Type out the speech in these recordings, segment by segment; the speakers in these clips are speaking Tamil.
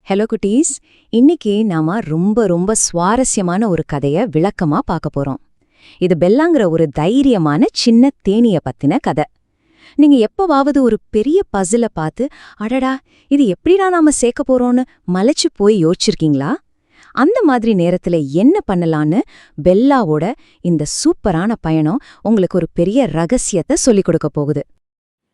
ஹலோ குட்டீஸ். இன்னைக்கு நாம ரொம்ப ரொம்ப சுவாரஸ்யமான ஒரு கதைய விளக்கமா பார்க்க போறோம். இது பெல்லாங்கிற ஒரு தைரியமான சின்ன தேனிய பத்தின கதை. நீங்க எப்பவாவது ஒரு பெரிய பசில பார்த்து அடடா இது எப்படிடா நாம சேர்க்க போறோம்னு மலைச்சு போய் யோசிச்சிருக்கீங்களா? அந்த மாதிரி நேரத்துல என்ன பண்ணலான்னு பெல்லாவோட இந்த சூப்பரான பயணம் உங்களுக்கு ஒரு பெரிய ரகசியத்தை சொல்லிக் கொடுக்க போகுது.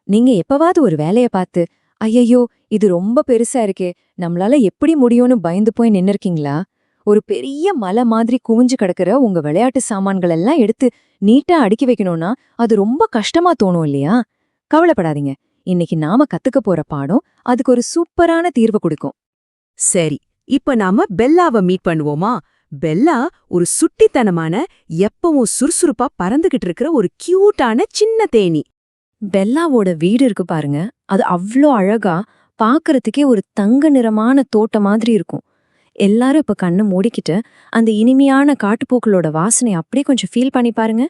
நீங்க எப்பவாவது ஒரு வேலைய பார்த்து ஐயையோ இது ரொம்ப பெருசா இருக்கே, நம்மளால எப்படி முடியும்னு பயந்து போய் நின்னுருக்கீங்களா? ஒரு பெரிய மலை மாதிரி குவிஞ்சு கிடக்குற உங்க விளையாட்டு சாமான்கள் எல்லாம் எடுத்து நீட்டா அடுக்கி வைக்கணும்னா அது ரொம்ப கஷ்டமா தோணும் இல்லையா? கவலைப்படாதீங்க, இன்னைக்கு நாம கத்துக்க போற பாடம் அதுக்கு ஒரு சூப்பரான தீர்வு கொடுக்கும். சரி, இப்ப நாம பெல்லாவை மீட் பண்ணுவோமா? பெல்லா ஒரு சுட்டித்தனமான, எப்பவும் சுறுசுறுப்பா பறந்துகிட்டு இருக்கிற ஒரு கியூட்டான சின்ன தேனி. பெல்லாவோட வீடு இருக்கு பாருங்க, அது அவ்ளோ அழகா பாக்குறதுக்கே ஒரு தங்க நிறமான தோட்டம் மாதிரி இருக்கும். எல்லாரும் இப்ப கண்ணை மூடிக்கிட்டு அந்த இனிமையான காட்டுப்பூக்களோட வாசனை அப்படியே கொஞ்சம் ஃபீல் பண்ணி பாருங்க.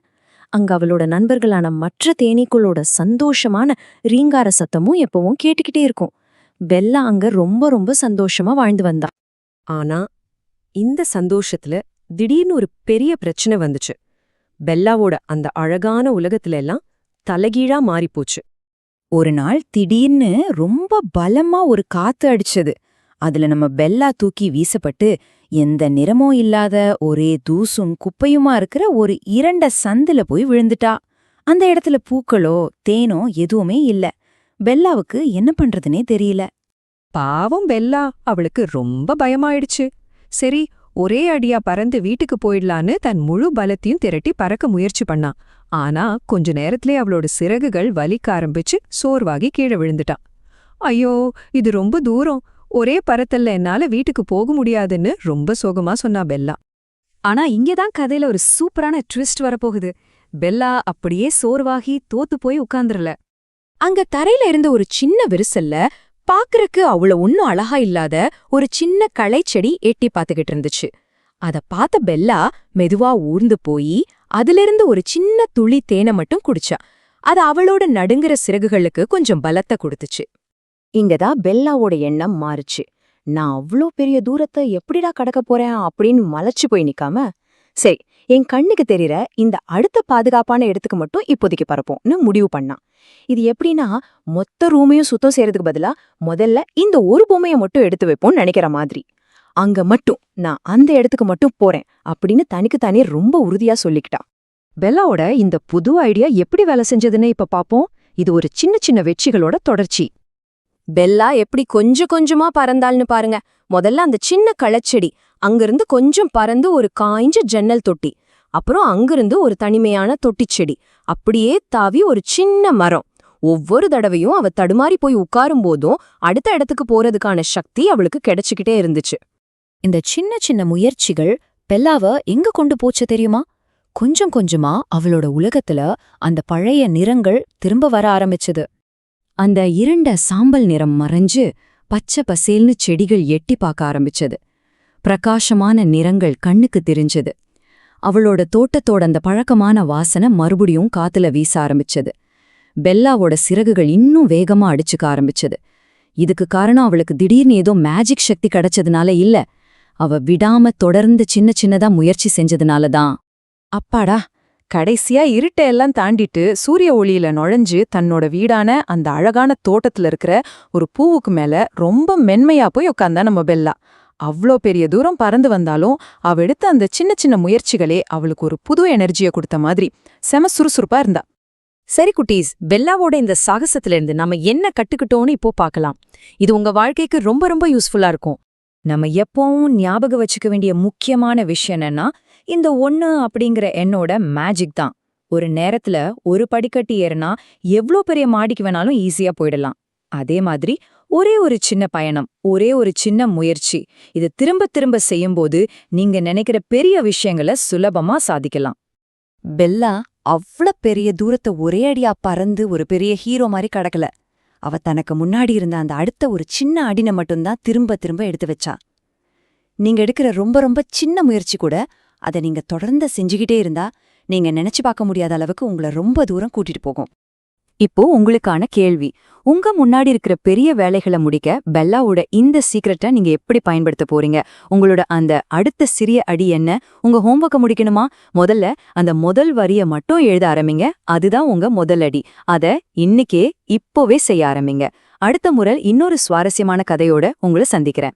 அங்க அவளோட நண்பர்களான மற்ற தேனீக்களோட சந்தோஷமான ரீங்கார சத்தமும் எப்பவும் கேட்டுக்கிட்டே இருக்கும். பெல்லா அங்க ரொம்ப ரொம்ப சந்தோஷமா வாழ்ந்து வந்தா. ஆனா இந்த சந்தோஷத்துல திடீர்னு ஒரு பெரிய பிரச்சனை வந்துச்சு. பெல்லாவோட அந்த அழகான உலகத்துல எல்லாம் தலைகீழா மாறிப்போச்சு. ஒரு நாள் திடீர்னு ரொம்ப பலமா ஒரு காத்து அடிச்சது. அதுல நம்ம பெல்லா தூக்கி வீசப்பட்டு எந்த நிறமும் இல்லாத ஒரே தூசும் குப்பையுமா இருக்கிற ஒரு இரண்ட சந்துல போய் விழுந்துட்டா. அந்த இடத்துல பூக்களோ தேனோ எதுவுமே இல்ல. பெல்லாவுக்கு என்ன பண்றதுனே தெரியல. பாவம் பெல்லா, அவளுக்கு ரொம்ப பயமாயிடுச்சு. சரி, ஒரே அடியா பறந்து வீட்டுக்கு போயிடலான்னு தன் முழு பலத்தையும் திரட்டி பறக்க முயற்சி பண்ணா. ஆனா கொஞ்ச நேரத்திலே அவளோட சிறகுகள் வலிக்க ஆரம்பிச்சு சோர்வாகி கீழே விழுந்துட்டான். ஐயோ, இது ரொம்ப தூரம், ஒரே பறத்தல்ல என்னால வீட்டுக்கு போக முடியாதுன்னு ரொம்ப சோகமா சொன்னா பெல்லா. ஆனா இங்கதான் கதையில ஒரு சூப்பரான ட்விஸ்ட் வரப்போகுது. பெல்லா அப்படியே சோர்வாகி தோத்து போய் உட்கார்ந்துரல. அங்க தரையில இருந்த ஒரு சின்ன விரிசல்ல பாக்குறக்கு அவ்வளவு ஒன்னும் அழகா இல்லாத ஒரு சின்ன களைச்செடி எட்டி பாத்துக்கிட்டு இருந்துச்சு. அத பார்த்த பெல்லா மெதுவா ஊர்ந்து போய் அதிலிருந்து ஒரு சின்ன துளி தேனை மட்டும் குடிச்சா. அது அவளோட நடுங்குற சிறகுகளுக்கு கொஞ்சம் பலத்தை கொடுத்துச்சு. இங்கதான் பெல்லாவோட எண்ணம் மாறுச்சு. நான் அவ்ளோ பெரிய தூரத்தை எப்படிடா கடக்க போறேன் அப்படின்னு மலைச்சு போய் நிக்காம, சரி என் கண்ணுக்கு தெரியற இந்த அடுத்த பாதுகாப்பான இடத்துக்கு மட்டும் இப்போதைக்கு பறப்போம்னு முடிவு பண்ணான். இது எப்படின்னா, மொத்த ரூமையும் சுத்தம் செய்யறதுக்கு பதிலா முதல்ல இந்த ஒரு பொம்மையை மட்டும் எடுத்து வைப்போம்னு நினைக்கிற மாதிரி. அங்க மட்டும் நான் அந்த இடத்துக்கு மட்டும் போறேன் அப்படின்னு தனிக்குத்தானே ரொம்ப உறுதியா சொல்லிக்கிட்டா. பெல்லாவோட இந்த புது ஐடியா எப்படி வேலை செஞ்சதுன்னு இப்ப பாப்போம். இது ஒரு சின்ன சின்ன வெற்றிகளோட தொடர்ச்சி. பெல்லா எப்படி கொஞ்சம் கொஞ்சமா பறந்தாள்னு பாருங்க. முதல்ல அந்த சின்ன களச்செடி, அங்கிருந்து கொஞ்சம் பறந்து ஒரு காய்ஞ்ச ஜன்னல் தொட்டி, அப்புறம் அங்கிருந்து ஒரு தனிமையான தொட்டிச்செடி, அப்படியே தாவி ஒரு சின்ன மரம். ஒவ்வொரு தடவையும் அவ தடுமாறி போய் உட்காரும் போதும் அடுத்த இடத்துக்கு போறதுக்கான சக்தி அவளுக்கு கிடைச்சுக்கிட்டே இருந்துச்சு. இந்த சின்ன சின்ன முயற்சிகள் பெல்லாவ எங்க கொண்டு போச்சு தெரியுமா? கொஞ்சம் கொஞ்சமா அவளோட உலகத்துல அந்த பழைய நிறங்கள் திரும்ப வர ஆரம்பிச்சது. அந்த இருண்ட சாம்பல் நிறம் மறைஞ்சு பச்சை பசேல்னு செடிகள் எட்டி பார்க்க ஆரம்பிச்சது. பிரகாசமான நிறங்கள் கண்ணுக்கு தெரிஞ்சது. அவளோட தோட்டத்தோட அந்த பழக்கமான வாசனை மறுபடியும் காத்துல வீச ஆரம்பிச்சது. பெல்லாவோட சிறகுகள் இன்னும் வேகமா அடிச்சுக்க ஆரம்பிச்சது. இதுக்கு காரணம் அவளுக்கு திடீர்னு ஏதோ மேஜிக் சக்தி கிடைச்சதுனால இல்ல, அவ விடாம தொடர்ந்து சின்ன சின்னதா முயற்சி செஞ்சதுனால தான். அப்பாடா, கடைசியா இருட்டையெல்லாம் தாண்டிட்டு சூரிய ஒளியில நுழைஞ்சு தன்னோட வீடான அந்த அழகான தோட்டத்துல இருக்கிற ஒரு பூவுக்கு மேல ரொம்ப மென்மையா போய் உட்கார்ந்தா நம்ம பெல்லா. அவ்ளோ பெரிய தூரம் பறந்து வந்தாலும் அவ எடுத்த அந்த சின்ன சின்ன முயற்சிகளே அவளுக்கு ஒரு புது எனர்ஜியை கொடுத்த மாதிரி செம சுறுசுறுப்பா இருந்தா. சரி குட்டீஸ், பெல்லாவோட இந்த சாகசத்திலிருந்து நம்ம என்ன கட்டுக்கிட்டோன்னு இப்போ பார்க்கலாம். இது உங்க வாழ்க்கைக்கு ரொம்ப ரொம்ப யூஸ்ஃபுல்லா இருக்கும். நம்ம எப்பவும் ஞாபகம் வச்சுக்க வேண்டிய முக்கியமான விஷயம் என்னன்னா, இந்த 1 அப்படிங்கிற எண்ணோட மேஜிக் தான். ஒரு நேரத்துல ஒரு படிக்கட்டு ஏறினா எவ்ளோ பெரிய மாடிக்கு வேணாலும் ஈஸியா போயிடலாம். அதே மாதிரி ஒரே ஒரு சின்ன பயணம், ஒரே ஒரு சின்ன முயற்சி, இது திரும்ப திரும்ப செய்யும்போது நீங்க நினைக்கிற பெரிய விஷயங்களை சுலபமா சாதிக்கலாம். பெல்லா அவ்ளோ பெரிய தூரத்தை ஒரே அடியா பறந்து ஒரு பெரிய ஹீரோ மாதிரி கடக்கல. அவ தனக்கு முன்னாடி இருந்த அந்த அடுத்த ஒரு சின்ன அடினை மட்டும்தான் திரும்ப திரும்ப எடுத்து வச்சா. நீங்க எடுக்கிற ரொம்ப ரொம்ப சின்ன முயற்சி கூட அதை நீங்க தொடர்ந்து செஞ்சுக்கிட்டே இருந்தா நீங்க நினைச்சு பார்க்க முடியாத அளவுக்கு உங்களை ரொம்ப தூரம் கூட்டிட்டு போகும். இப்போ உங்களுக்கான கேள்வி. உங்க முன்னாடி இருக்கிற பெரிய வேலைகளை முடிக்க பெல்லாவோட இந்த சீக்ரெட்டை நீங்க எப்படி பயன்படுத்த போறீங்க? உங்களோட அந்த அடுத்த சிறிய அடி என்ன? உங்க ஹோம்வொர்க்க முடிக்கணுமா? முதல்ல அந்த முதல் வரிய மட்டும் எழுத ஆரம்பிங்க. அதுதான் உங்க முதல் அடி. அத இன்னைக்கே இப்போவே செய்ய ஆரம்பிங்க. அடுத்த முறை இன்னொரு சுவாரஸ்யமான கதையோட உங்களை சந்திக்கிறேன்.